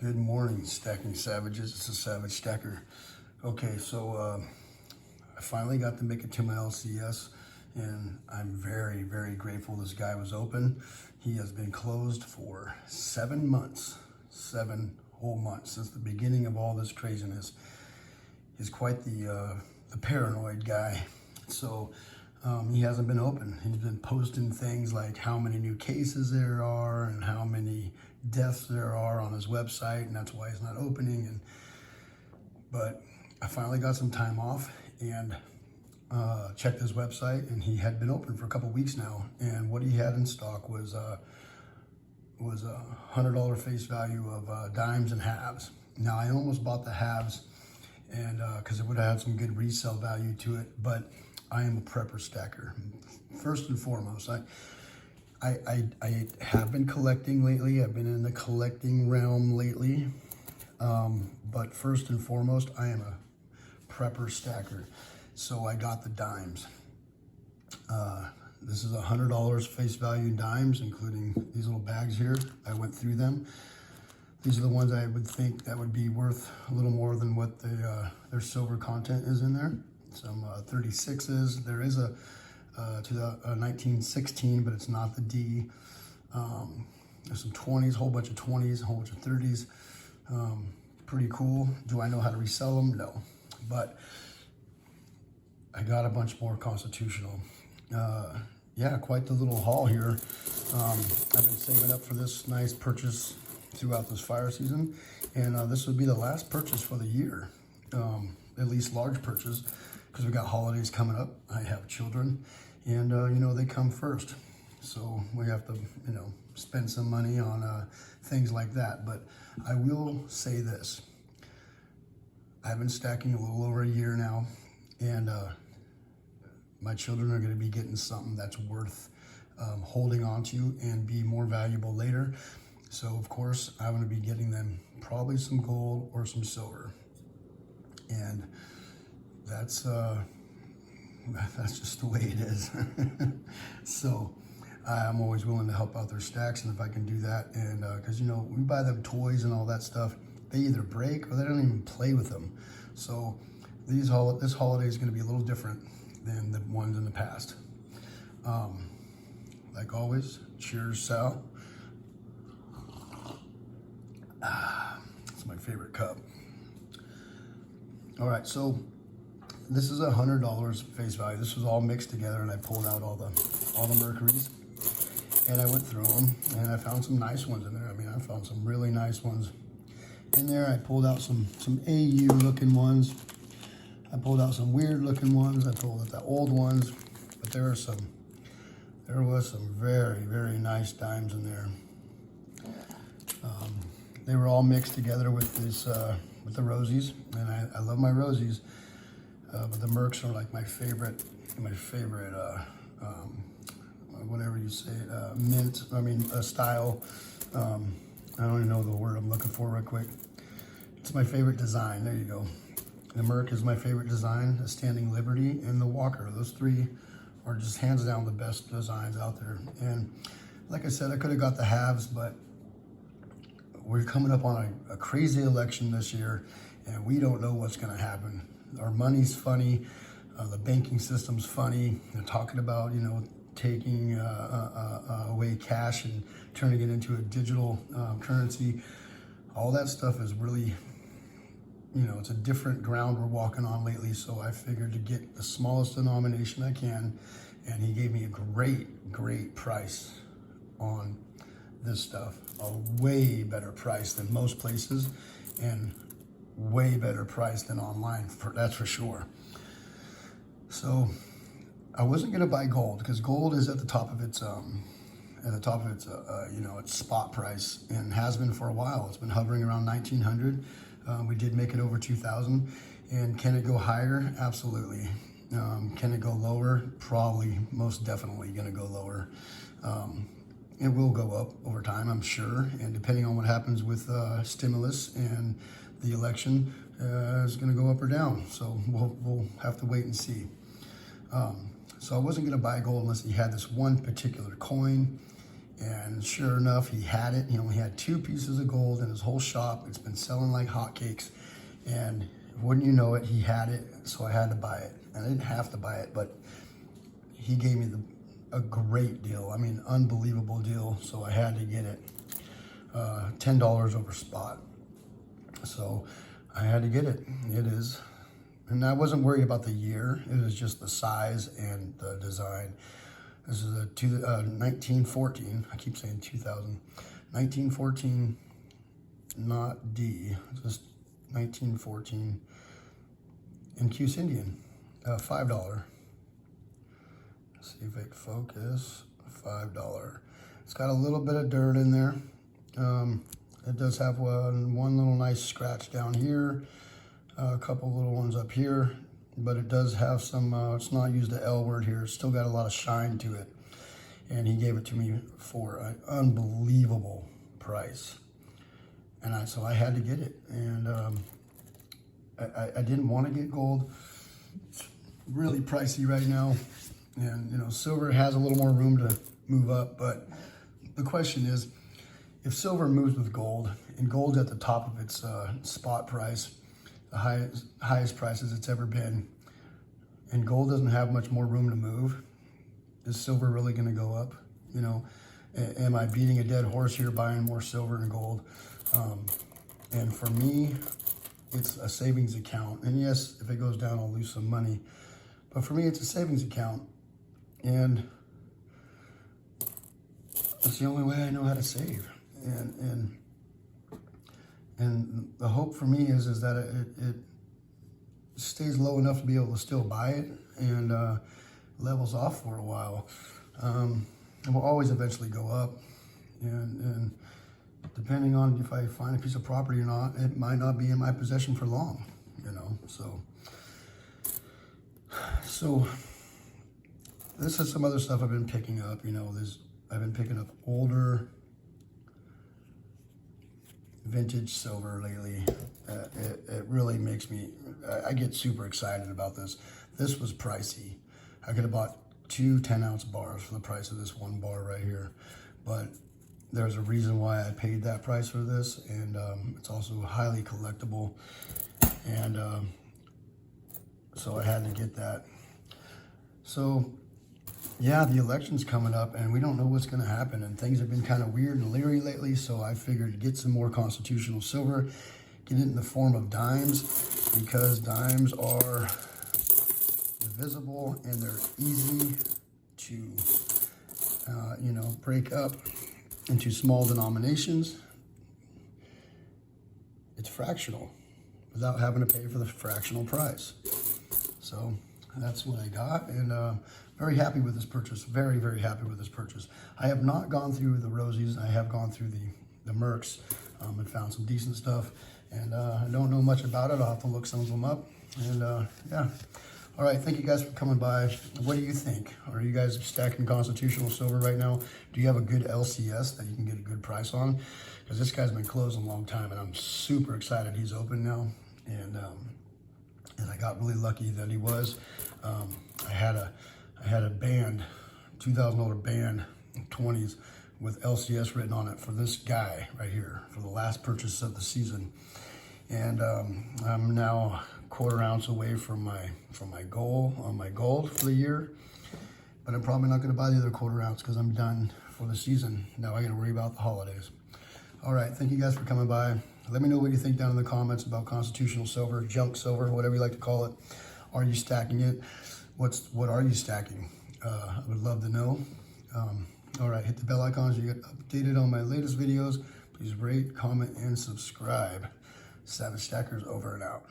Good morning, Stacking Savages. It's a Savagestacker. Okay, so I finally got to make it to my LCS, and I'm very, very grateful this guy was open. He has been closed for 7 months, 7 whole months, since the beginning of all this craziness. He's quite the paranoid guy. So he hasn't been open. He's been posting things like how many new cases there are and how many deaths there are on his website, and that's why he's not opening. But I finally got some time off and checked his website, and he had been open for a couple weeks now. And what he had in stock was a $100 face value of dimes and halves. Now I almost bought the halves, and because it would have had some good resale value to it. But I am a prepper stacker. First and foremost, I have been collecting lately. I've been in the collecting realm lately. But first and foremost, I am a prepper stacker. So I got the dimes. This is $100 face value dimes, including these little bags here. I went through them. These are the ones I would think that would be worth a little more than what their silver content is in there. Some 36s. There is a 1916, but it's not the D. There's some 20s, a whole bunch of 20s, a whole bunch of 30s. Pretty cool. Do I know how to resell them? No. But I got a bunch more constitutional. Yeah, quite the little haul here. I've been saving up for this nice purchase throughout this fire season, and this would be the last purchase for the year, at least large purchase, because we got holidays coming up. I have children, and you know, they come first, so we have to, you know, spend some money on things like that. But I will say this: I've been stacking a little over a year now, and my children are going to be getting something that's worth holding on to and be more valuable later. So of course I'm going to be getting them probably some gold or some silver, and that's just the way it is. So I'm always willing to help out their stacks, and if I can do that, and because you know, we buy them toys and all that stuff, they either break or they don't even play with them. So this holiday is going to be a little different than the ones in the past. Like always, cheers, Sal. It's my favorite cup. All right, so this is $100 face value. This was all mixed together, and I pulled out all the Mercuries, and I went through them, and I found some nice ones in there. I mean, I found some really nice ones in there. I pulled out some AU looking ones. I pulled out some weird looking ones. I pulled out the old ones, but there was some very, very nice dimes in there. They were all mixed together with this, with the rosies, and I love my rosies, but the Mercs are like my favorite, whatever you say, mint, style. I don't even know the word I'm looking for right quick. It's my favorite design, there you go. The Merc is my favorite design, the Standing Liberty, and the Walker. Those three are just hands down the best designs out there. And like I said, I could have got the halves, but we're coming up on a crazy election this year, and we don't know what's going to happen. Our money's funny. The banking system's funny. They're talking about, you know, taking away cash and turning it into a digital currency. All that stuff is really, you know, it's a different ground we're walking on lately. So I figured to get the smallest denomination I can, and he gave me a great price on this stuff. A way better price than most places, and way better price than online, that's for sure. So I wasn't gonna buy gold because gold is at the top of its you know, its spot price, and has been for a while. It's been hovering around 1900. We did make it over 2000, and can it go higher? Absolutely. Can it go lower? Probably, most definitely gonna go lower. It will go up over time, I'm sure, and depending on what happens with stimulus and the election, is going to go up or down. So we'll have to wait and see. So I wasn't going to buy gold unless he had this one particular coin, And sure enough, he had it. He only had 2 pieces of gold in his whole shop. It's been selling like hotcakes. And wouldn't you know it, he had it, so I had to buy it. And I didn't have to buy it, but he gave me a great deal. I mean, unbelievable deal, so I had to get it. $10 over spot. So I had to get it. It is. And I wasn't worried about the year. It was just the size and the design. This is a 1914. I keep saying 2000. 1914, not D. Just 1914. Incuse Indian. $5. Let's see if it focus. $5. It's got a little bit of dirt in there. It does have one little nice scratch down here. A couple little ones up here. But it does have some, it's not used the L word here. It's still got a lot of shine to it. And he gave it to me for an unbelievable price. And so I had to get it. And I didn't want to get gold. It's really pricey right now. And, you know, silver has a little more room to move up. But the question is, if silver moves with gold, and gold's at the top of its spot price, the highest prices it's ever been, and gold doesn't have much more room to move, is silver really going to go up? You know, am I beating a dead horse here buying more silver and gold? And for me, it's a savings account. And yes, if it goes down, I'll lose some money. But for me, it's a savings account. And it's the only way I know how to save. And the hope for me is that it stays low enough to be able to still buy it and levels off for a while. It will always eventually go up. And depending on if I find a piece of property or not, it might not be in my possession for long, you know. So this is some other stuff I've been picking up, you know. I've been picking up older vintage silver lately. It really makes me, I get super excited about this. This was pricey. I could have bought 2 10-ounce bars for the price of this one bar right here. But there's a reason why I paid that price for this, and it's also highly collectible. And so I had to get that. So yeah, the election's coming up and we don't know what's gonna happen, and things have been kind of weird and leery lately, so I figured get some more constitutional silver, get it in the form of dimes, because dimes are divisible and they're easy to, you know, break up into small denominations. It's fractional without having to pay for the fractional price. So that's what I got, and very happy with this purchase. Very, very happy with this purchase. I have not gone through the Rosies. I have gone through the Mercs and found some decent stuff. And I don't know much about it. I'll have to look some of them up. And yeah. All right, thank you guys for coming by. What do you think? Are you guys stacking constitutional silver right now? Do you have a good LCS that you can get a good price on? Because this guy's been closed a long time, and I'm super excited he's open now. And I got really lucky that he was. I had a band, $2,000 band, 20s with LCS written on it for this guy right here for the last purchase of the season. And I'm now a 1/4 ounce away from my goal on my gold for the year. But I'm probably not going to buy the other 1/4 ounce because I'm done for the season. Now I got to worry about the holidays. All right, thank you guys for coming by. Let me know what you think down in the comments about constitutional silver, junk silver, whatever you like to call it. Are you stacking it? What are you stacking? I would love to know. All right, hit the bell icon so you get updated on my latest videos. Please rate, comment, and subscribe. Savagestacker's over and out.